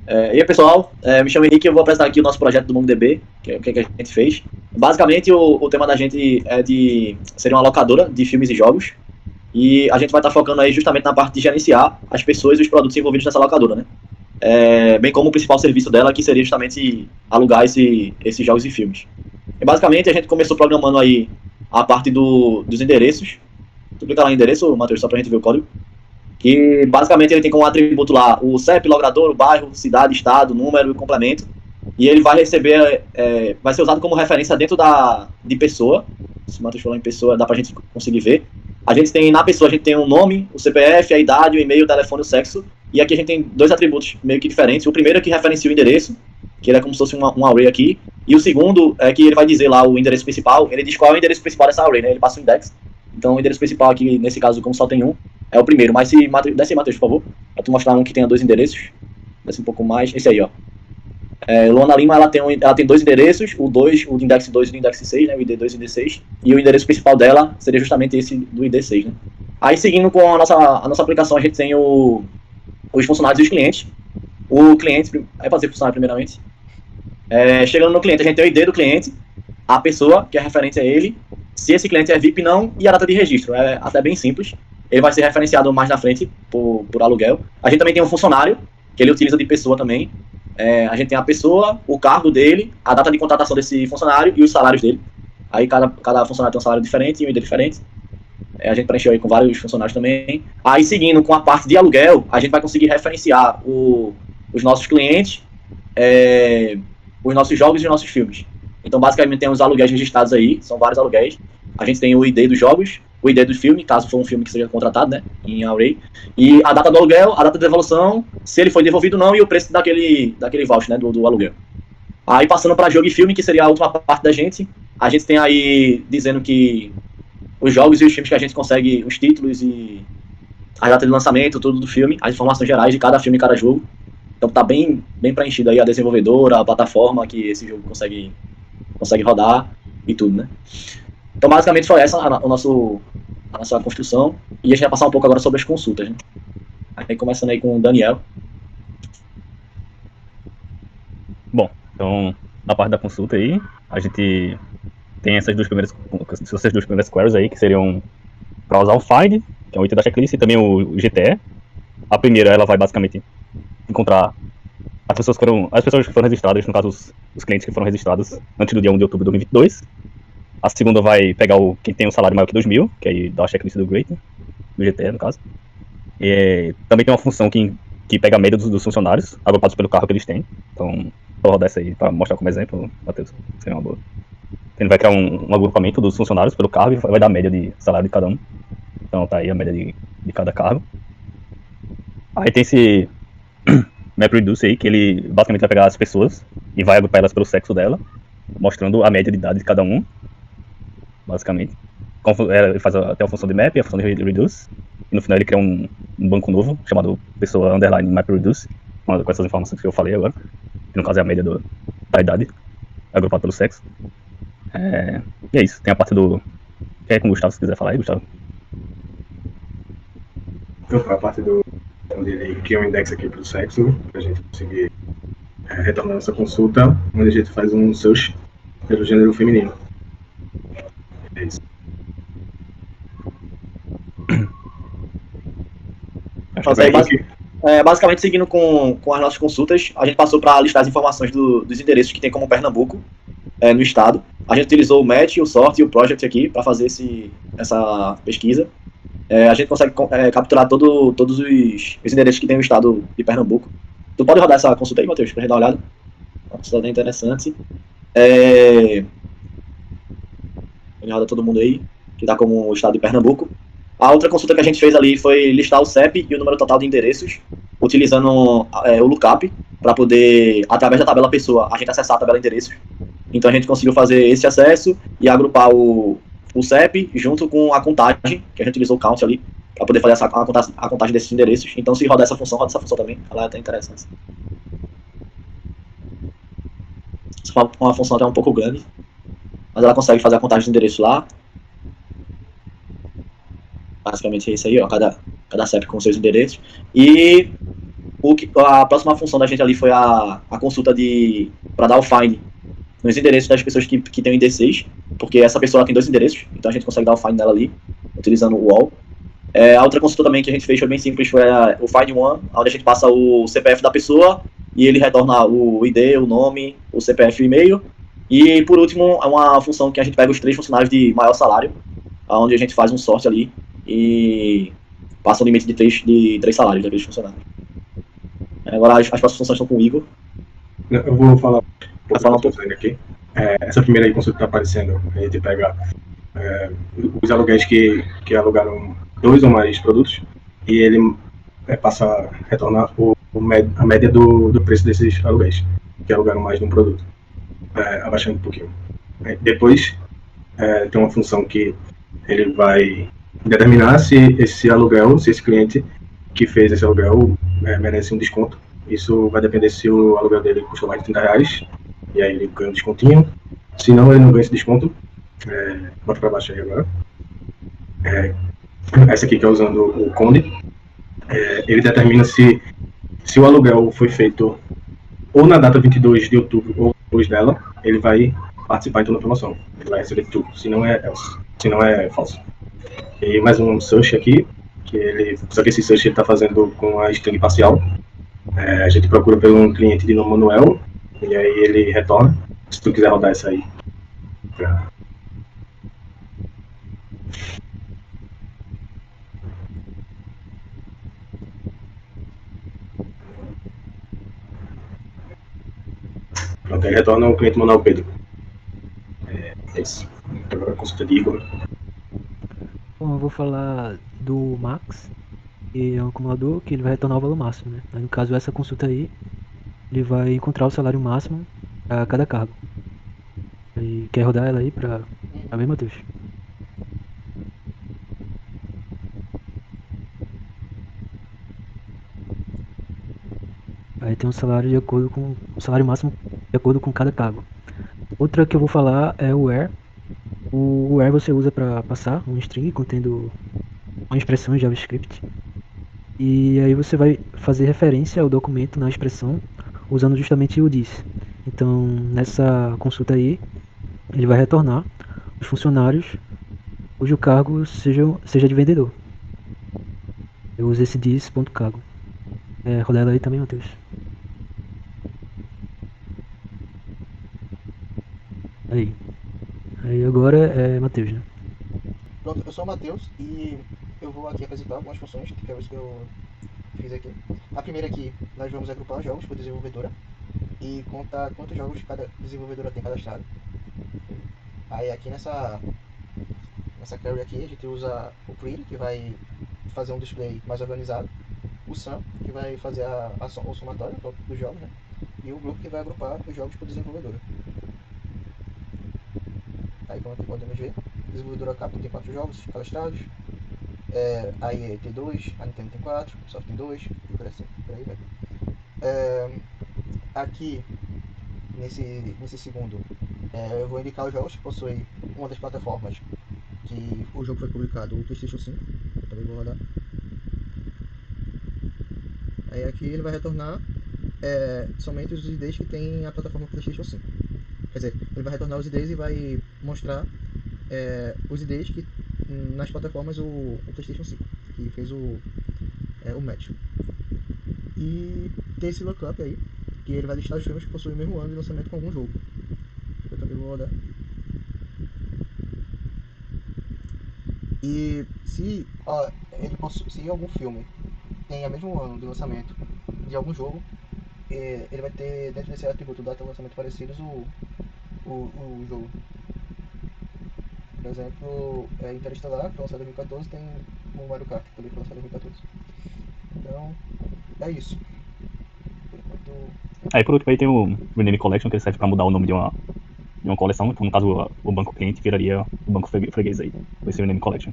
E aí, pessoal, me chamo Henrique e eu vou apresentar aqui o nosso projeto do MongoDB, que é o que a gente fez. Basicamente, o tema da gente seria uma locadora de filmes e jogos, e a gente vai estar focando aí justamente na parte de gerenciar as pessoas e os produtos envolvidos nessa locadora, né? Bem como o principal serviço dela, que seria justamente alugar esses jogos e filmes. E basicamente, a gente começou programando aí a parte dos endereços. Tu clica lá em endereço, Matheus, só pra gente ver o código. Que basicamente ele tem como atributo lá o CEP, logrador, o bairro, cidade, estado, número e complemento. E ele vai receber, vai ser usado como referência dentro de pessoa. Se o Matheus falou em pessoa, dá pra gente conseguir ver. Na pessoa, a gente tem o nome, o CPF, a idade, o e-mail, o telefone, o sexo. E aqui a gente tem dois atributos meio que diferentes. O primeiro é que referencia o endereço, que ele é como se fosse um array aqui. E o segundo é que ele vai dizer lá o endereço principal. Ele diz qual é o endereço principal dessa array, né? Ele passa o index. Então o endereço principal aqui, nesse caso, como só tem um, é o primeiro. Mas desce aí, Matheus, por favor. Pra tu mostrar um que tenha dois endereços. Desce um pouco mais. Esse aí, ó. Luana Lima, ela tem dois endereços, o do index 2 e do index 6, né, o ID2 e o ID6, e o endereço principal dela seria justamente esse do ID6, né. Aí, seguindo com a nossa aplicação, a gente tem os funcionários e os clientes. O cliente, aí pode ser funcionário primeiramente. Chegando no cliente, a gente tem o ID do cliente, a pessoa, que é referente a ele, se esse cliente é VIP não, e a data de registro. É até bem simples. Ele vai ser referenciado mais na frente por aluguel. A gente também tem um funcionário, que ele utiliza de pessoa também. A gente tem a pessoa, o cargo dele, a data de contratação desse funcionário e os salários dele. Aí cada funcionário tem um salário diferente e um ID diferente. A gente preencheu aí com vários funcionários também. Aí, seguindo com a parte de aluguel, a gente vai conseguir referenciar os nossos clientes, os nossos jogos e os nossos filmes. Então, basicamente, tem os aluguéis registrados aí, são vários aluguéis. A gente tem o ID dos jogos, o ID do filme, caso for um filme que seja contratado, né, em array, e a data do aluguel, a data de devolução, se ele foi devolvido ou não, e o preço daquele voucher, né, do aluguel. Aí, passando para jogo e filme, que seria a última parte da gente, a gente tem aí dizendo que os jogos e os filmes que a gente consegue, os títulos e a data de lançamento, tudo do filme, as informações gerais de cada filme e cada jogo. Então tá bem preenchido aí a desenvolvedora, a plataforma que esse jogo consegue rodar e tudo, né? Então basicamente foi essa a nossa construção, e a gente vai passar um pouco agora sobre as consultas, né? Aí começando aí com o Daniel. Bom, então na parte da consulta aí, a gente tem essas duas primeiras queries aí, que seriam para usar o find, que é o item da checklist, e também o GTE. A primeira, ela vai basicamente encontrar as pessoas que foram registradas, no caso os clientes que foram registrados antes do dia 1 de outubro de 2022. A segunda vai pegar quem tem um salário maior que 2.000, que aí dá a checklist do GREAT, do GTE no caso. E também tem uma função que pega a média dos funcionários, agrupados pelo carro que eles têm. Então, vou rodar essa aí para mostrar como exemplo, Matheus, seria uma boa. Ele vai criar um agrupamento dos funcionários pelo cargo e vai dar a média de salário de cada um. Então tá aí a média de cada cargo. Aí tem esse MapReduce aí, que ele basicamente vai pegar as pessoas e vai agrupar elas pelo sexo dela, mostrando a média de idade de cada um, basicamente. Ele faz até a função de map e a função de reduce, e no final ele cria um banco novo, chamado pessoa underline MapReduce, com essas informações que eu falei agora, que no caso é a média da idade, agrupada pelo sexo. E é isso, tem a parte do... Quer com o Gustavo, se quiser falar aí, Gustavo? Então, a parte onde ele cria um index aqui para o sexo, para a gente conseguir retornar nossa consulta, onde a gente faz um search pelo gênero feminino. É isso. Basicamente, seguindo com as nossas consultas, a gente passou para listar as informações dos endereços que tem como Pernambuco no estado. A gente utilizou o Match, o Sort e o Project aqui para fazer essa pesquisa. A gente consegue capturar todos os endereços que tem no estado de Pernambuco. Tu pode rodar essa consulta aí, Matheus, pra gente dar uma olhada? Uma consulta interessante. Ele roda todo mundo aí, que dá como o estado de Pernambuco. A outra consulta que a gente fez ali foi listar o CEP e o número total de endereços, utilizando o lookup, para poder, através da tabela pessoa, a gente acessar a tabela de endereços. Então a gente conseguiu fazer esse acesso e agrupar o CEP junto com a contagem, que a gente utilizou o count ali, para poder fazer a contagem desses endereços. Então, se rodar essa função, roda essa função também. Ela é até interessante. Essa é uma função até um pouco grande, mas ela consegue fazer a contagem de endereço lá. Basicamente é isso aí, ó, cada CEP com seus endereços. E A próxima função da gente ali foi a consulta para dar o find nos endereços das pessoas que tem o ID6, porque essa pessoa ela tem 2 endereços, então a gente consegue dar o find nela ali, utilizando o wall. A outra consulta também que a gente fez foi bem simples, foi o find one, onde a gente passa o CPF da pessoa e ele retorna o ID, o nome, o CPF e o e-mail. E por último, é uma função que a gente pega os 3 funcionários de maior salário, onde a gente faz um sorte ali e passa o limite de 3 salários daqueles funcionários. Agora as próximas funções estão com o Igor. Eu vou falar um pouco aqui. Essa primeira aí, consulta que está aparecendo, a gente pega os aluguéis que alugaram 2 ou mais produtos e ele passa a retornar a média do preço desses aluguéis que alugaram mais de um produto, abaixando um pouquinho. Depois tem uma função que ele vai determinar se esse aluguel, se esse cliente que fez esse aluguel merece um desconto. Isso vai depender se o aluguel dele custou mais de R$30, e aí ele ganha um descontinho. Se não, ele não ganha esse desconto. Bota para baixo aí agora. Essa aqui que é usando o Conde. Ele determina se o aluguel foi feito ou na data 22 de outubro ou depois dela, ele vai participar então da promoção. Ele vai receber tudo, se não é falso. E mais um search aqui, só que esse search ele está fazendo com a string parcial. A gente procura por um cliente de nome Manuel, e aí ele retorna. Se tu quiser rodar essa aí. Pronto, ele retorna o cliente Manuel Pedro. É isso. Agora a consulta de Igor. Bom, eu vou falar do Max, que é um acumulador que ele vai retornar o valor máximo, né? No caso, essa consulta aí, ele vai encontrar o salário máximo a cada cargo. E quer rodar ela aí pra ver, Matheus? Aí tem um salário de acordo com o salário máximo de acordo com cada cargo. Outra que eu vou falar é o where. O where você usa para passar um string contendo uma expressão em JavaScript. E aí você vai fazer referência ao documento na expressão usando justamente o this. Então nessa consulta aí ele vai retornar os funcionários cujo cargo seja de vendedor. Eu uso esse this.cargo. Roda ela aí também, Matheus. Aí agora é Matheus, né? Pronto, eu sou o Matheus e eu vou aqui apresentar algumas funções que é isso que eu fiz aqui. A primeira aqui, nós vamos agrupar os jogos por desenvolvedora e contar quantos jogos cada desenvolvedora tem cadastrado. Aí aqui nessa query aqui a gente usa o pretty, que vai fazer um display mais organizado, o sum, que vai fazer o somatório dos jogos, né? E o group, que vai agrupar os jogos por desenvolvedora. Aí como aqui podemos ver, a desenvolvedora Capcom tem 4 jogos cadastrados, a EA tem 2, a Nintendo tem 4, a Microsoft tem 2, e por aí vai. Aqui, nesse segundo, eu vou indicar os jogos que possuem uma das plataformas que o jogo foi publicado, o PlayStation 5, eu também vou rodar. Aí aqui ele vai retornar somente os IDs que tem a plataforma PlayStation 5. Quer dizer, ele vai retornar os IDs e vai mostrar os IDs que nas plataformas o PlayStation 5, que fez o match. E tem esse lookup aí, que ele vai listar os filmes que possuem o mesmo ano de lançamento com algum jogo. Eu também vou rodar. E se algum filme tem o mesmo ano de lançamento de algum jogo, ele vai ter dentro desse atributo data de lançamento parecidos o jogo. Por exemplo, Interestelar, que foi lançado em 2014, tem o Mario Kart, que também foi lançado em 2014. Então, é isso. Por enquanto... Aí por último aí tem o Rename Collection, que ele serve pra mudar o nome de uma coleção. Então no caso o banco cliente viraria o banco freguês aí, com esse Rename Collection.